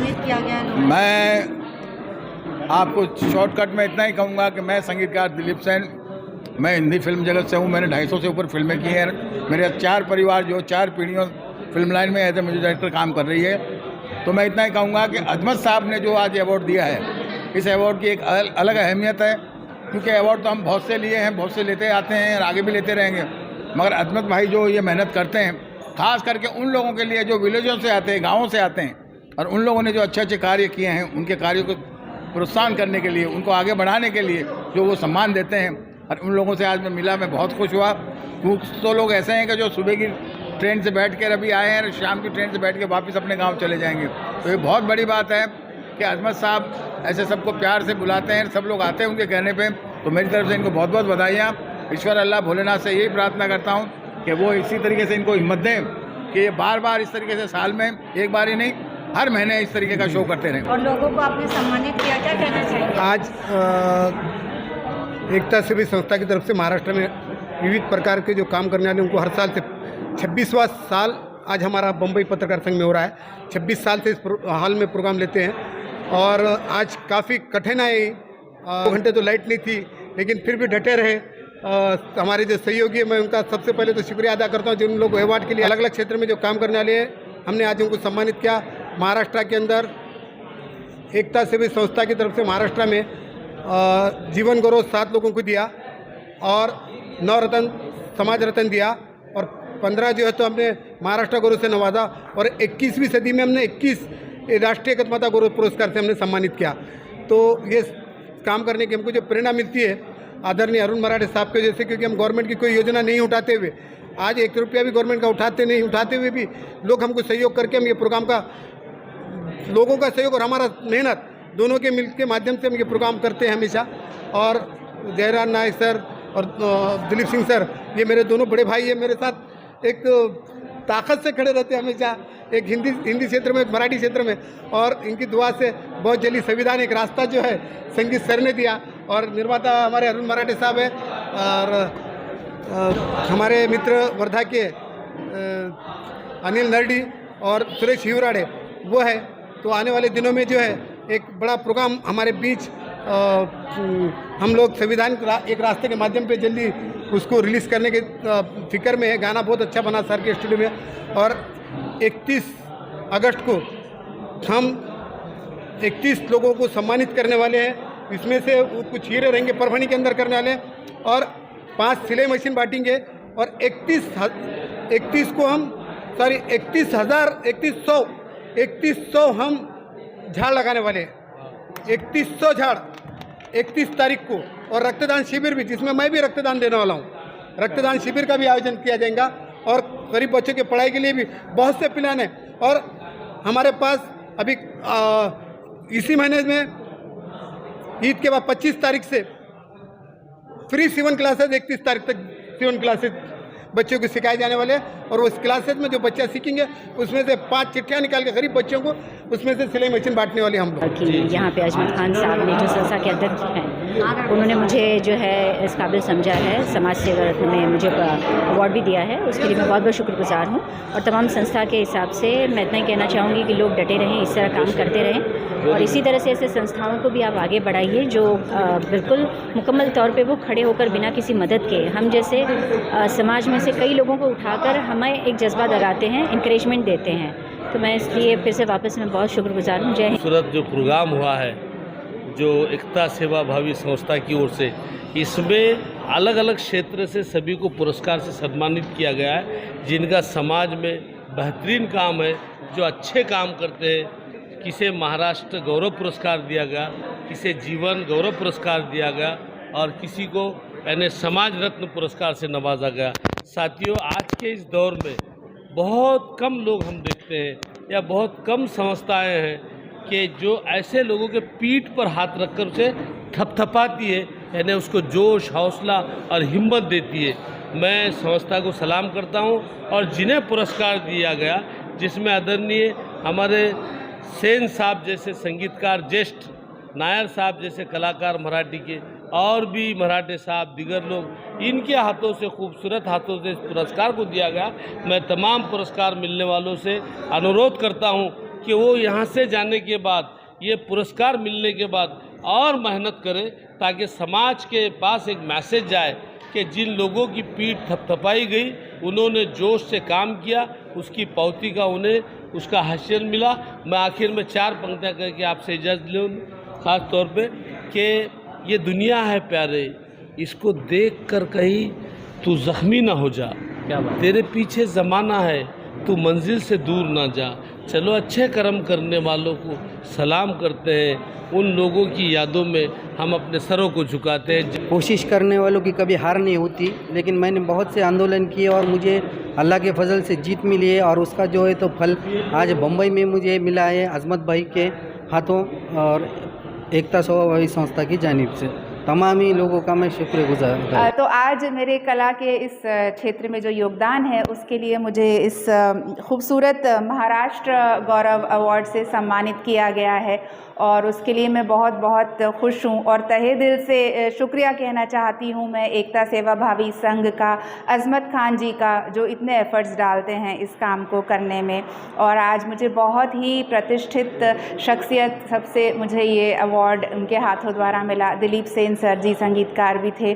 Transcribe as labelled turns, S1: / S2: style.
S1: सम्मानित किया गया?
S2: मैं आपको शॉर्टकट में इतना ही कहूँगा कि मैं संगीतकार दिलीप सेन, मैं हिंदी फिल्म जगत से हूँ। मैंने 250 से ऊपर फिल्में की हैं। मेरे 4 परिवार जो 4 पीढ़ियों फिल्म लाइन में एज ए म्यूजिक डायरेक्टर काम कर रही है। तो मैं इतना ही कहूँगा कि अजमत साहब ने जो आज अवार्ड दिया है, इस अवार्ड की एक अलग अहमियत है, क्योंकि अवार्ड तो हम बहुत से लिए हैं, बहुत से लेते आते हैं और आगे भी लेते रहेंगे, मगर अजमत भाई जो ये मेहनत करते हैं, खास करके उन लोगों के लिए जो विलेजों से आते हैं, गाँवों से आते हैं, और उन लोगों ने जो अच्छे अच्छे कार्य किए हैं, उनके कार्यों को प्रोत्साहन करने के लिए, उनको आगे बढ़ाने के लिए जो वो सम्मान देते हैं, और उन लोगों से आज मैं मिला, मैं बहुत खुश हुआ। कुछ तो लोग ऐसे हैं कि जो सुबह की ट्रेन से बैठ कर अभी आए हैं और शाम की ट्रेन से बैठ के वापस अपने गांव चले जाएंगे। तो ये बहुत बड़ी बात है कि अजमत साहब ऐसे सबको प्यार से बुलाते हैं, सब लोग आते हैं उनके कहने पे। तो मेरी तरफ से इनको बहुत बहुत बधाइयाँ। ईश्वर अल्लाह भोलेनाथ से यही प्रार्थना करता हूँ कि वो इसी तरीके से इनको हिम्मत दें कि ये बार बार इस तरीके से साल में एक बार ही नहीं, हर महीने इस तरीके का शो करते रहें।
S1: और लोगों को आपने सम्मानित किया, क्या कहना चाहिए?
S3: आज एकता सेवी संस्था की तरफ से महाराष्ट्र में विविध प्रकार के जो काम करने वाले उनको हर साल से 26वां साल आज हमारा बम्बई पत्रकार संघ में हो रहा है। 26 साल से इस हाल में प्रोग्राम लेते हैं और आज काफ़ी कठिनाई 2 घंटे तो लाइट नहीं थी, लेकिन फिर भी डटे रहे। हमारे जो सहयोगी है, मैं उनका सबसे पहले तो शुक्रिया अदा करता हूँ जिन लोगों को अवार्ड के लिए अलग अलग क्षेत्र में जो काम करने वाले हैं, हमने आज उनको सम्मानित किया। महाराष्ट्र के अंदर एकता सेवी संस्था की तरफ से महाराष्ट्र में जीवन गौरव 7 लोगों को दिया और 9 रत्न समाज रत्न दिया और 15 जो है तो हमने महाराष्ट्र गौरव से नवाजा और 21वीं सदी में हमने 21 राष्ट्रीय एकात्मता गौरव पुरस्कार से हमने सम्मानित किया। तो ये काम करने की हमको जो प्रेरणा मिलती है आदरणीय अरुण मराठे साहब के जैसे, क्योंकि हम गवर्नमेंट की कोई योजना नहीं उठाते हुए, आज 1 रुपया भी गवर्नमेंट का उठाते हुए भी लोग हमको सहयोग करके हम ये प्रोग्राम का, लोगों का सहयोग और हमारा मेहनत दोनों के मिल के माध्यम से हम ये प्रोग्राम करते हैं हमेशा। और जयराम नायक सर और दिलीप सिंह सर, ये मेरे दोनों बड़े भाई हैं, मेरे साथ एक ताकत से खड़े रहते हैं हमेशा, एक हिंदी क्षेत्र में, एक मराठी क्षेत्र में। और इनकी दुआ से बहुत जल्दी संविधान एक रास्ता जो है संगीत सर ने दिया और निर्माता हमारे अरुण मराठे साहब है और हमारे मित्र वर्धा के अनिल नरडी और सुरेश हिवराड़े वो है। तो आने वाले दिनों में जो है एक बड़ा प्रोग्राम हमारे बीच हम लोग संविधान एक रास्ते के माध्यम पे जल्दी उसको रिलीज़ करने के फिक्र में है। गाना बहुत अच्छा बना सर के स्टूडियो में। और 31 अगस्त को हम 31 लोगों को सम्मानित करने वाले हैं। इसमें से कुछ हीरे रहेंगे परभणी के अंदर करने वाले और 5 सिलाई मशीन बांटेंगे और 3100 हम झाड़ लगाने वाले हैं। 3100 झाड़ 31 तारीख को। और रक्तदान शिविर भी, जिसमें मैं भी रक्तदान देने वाला हूँ, रक्तदान शिविर का भी आयोजन किया जाएगा। और गरीब बच्चों की पढ़ाई के लिए भी बहुत से प्लान हैं। और हमारे पास अभी इसी महीने में ईद के बाद 25 तारीख से फ्री सीवन क्लासेज 31 तारीख तक सीवन क्लासेज बच्चों को सिखाए जाने वाले हैं। और उस क्लासेज में जो बच्चा सीखेंगे उसमें से 5 चिट्ठियाँ निकाल के गरीब बच्चों को उसमें से सिलाई मशीन बांटने वाले हम लोग।
S4: यहाँ पे अजमत खान साहब ने जो संस्था के अध्यक्ष हैं, उन्होंने मुझे जो है इस काबिल समझा है, समाज सेवा रत्न में मुझे अवार्ड भी दिया है, उसके लिए मैं बहुत बहुत शुक्रगुजार हूँ। और तमाम संस्था के हिसाब से मैं इतना ही कहना चाहूँगी कि लोग डटे रहें, इस तरह काम करते रहें और इसी तरह से ऐसे संस्थाओं को भी आप आगे बढ़ाइए जो बिल्कुल मुकम्मल तौर पर वो खड़े होकर बिना किसी मदद के, हम जैसे समाज में से कई लोगों को उठाकर हमें एक जज्बा लगाते हैं, इंकरेजमेंट देते हैं। तो मैं इसलिए फिर से वापस मैं बहुत शुक्रगुजार हूँ। जय हिंद।
S5: खूबसूरत जो प्रोग्राम हुआ है जो एकता सेवा भावी संस्था की ओर से, इसमें अलग अलग क्षेत्र से सभी को पुरस्कार से सम्मानित किया गया है, जिनका समाज में बेहतरीन काम है, जो अच्छे काम करते हैं। किसे महाराष्ट्र गौरव पुरस्कार दिया गया, किसे जीवन गौरव पुरस्कार दिया गया और किसी को यानी समाज रत्न पुरस्कार से नवाजा गया। साथियों, आज के इस दौर में बहुत कम लोग हम देखते हैं या बहुत कम संस्थाएं हैं कि जो ऐसे लोगों के पीठ पर हाथ रखकर उसे थपथपाती है, यानी उसको जोश, हौसला और हिम्मत देती है। मैं संस्था को सलाम करता हूं और जिन्हें पुरस्कार दिया गया, जिसमें आदरणीय हमारे सेन साहब जैसे संगीतकार, ज्येष्ठ नायर साहब जैसे कलाकार मराठी के, और भी मराठे साहब, दिगर लोग, इनके हाथों से, खूबसूरत हाथों से इस पुरस्कार को दिया गया। मैं तमाम पुरस्कार मिलने वालों से अनुरोध करता हूं कि वो यहाँ से जाने के बाद, ये पुरस्कार मिलने के बाद और मेहनत करें, ताकि समाज के पास एक मैसेज जाए कि जिन लोगों की पीठ थपथपाई गई, उन्होंने जोश से काम किया, उसकी पावती का उन्हें उसका हासिल मिला। मैं आखिर में 4 पंक्तियाँ करके आपसे इजाज़त लूँ, ख़ास तौर पे कि ये दुनिया है प्यारे, इसको देख कर कहीं तू ज़ख्मी ना हो जा, तेरे पीछे ज़माना है, तू मंजिल से दूर ना जा। चलो अच्छे कर्म करने वालों को सलाम करते हैं, उन लोगों की यादों में हम अपने सरों को झुकाते हैं।
S6: कोशिश करने वालों की कभी हार नहीं होती, लेकिन मैंने बहुत से आंदोलन किए और मुझे अल्लाह के फजल से जीत मिली है, और उसका जो है तो फल आज बम्बई में मुझे मिला है अजमत भाई के हाथों और एकता सेवा भावी संस्था की जानिब से। तमाम ही लोगों का मैं शुक्रगुजार हूँ।
S1: तो आज मेरे कला के इस क्षेत्र में जो योगदान है उसके लिए मुझे इस खूबसूरत महाराष्ट्र गौरव अवार्ड से सम्मानित किया गया है, और उसके लिए मैं बहुत बहुत खुश हूँ और तहे दिल से शुक्रिया कहना चाहती हूँ मैं एकता सेवा भावी संघ का, अजमत खान जी का, जो इतने एफ़र्ट्स डालते हैं इस काम को करने में। और आज मुझे बहुत ही प्रतिष्ठित शख्सियत सबसे मुझे ये अवार्ड उनके हाथों द्वारा मिला। दिलीप सेन सर जी संगीतकार भी थे।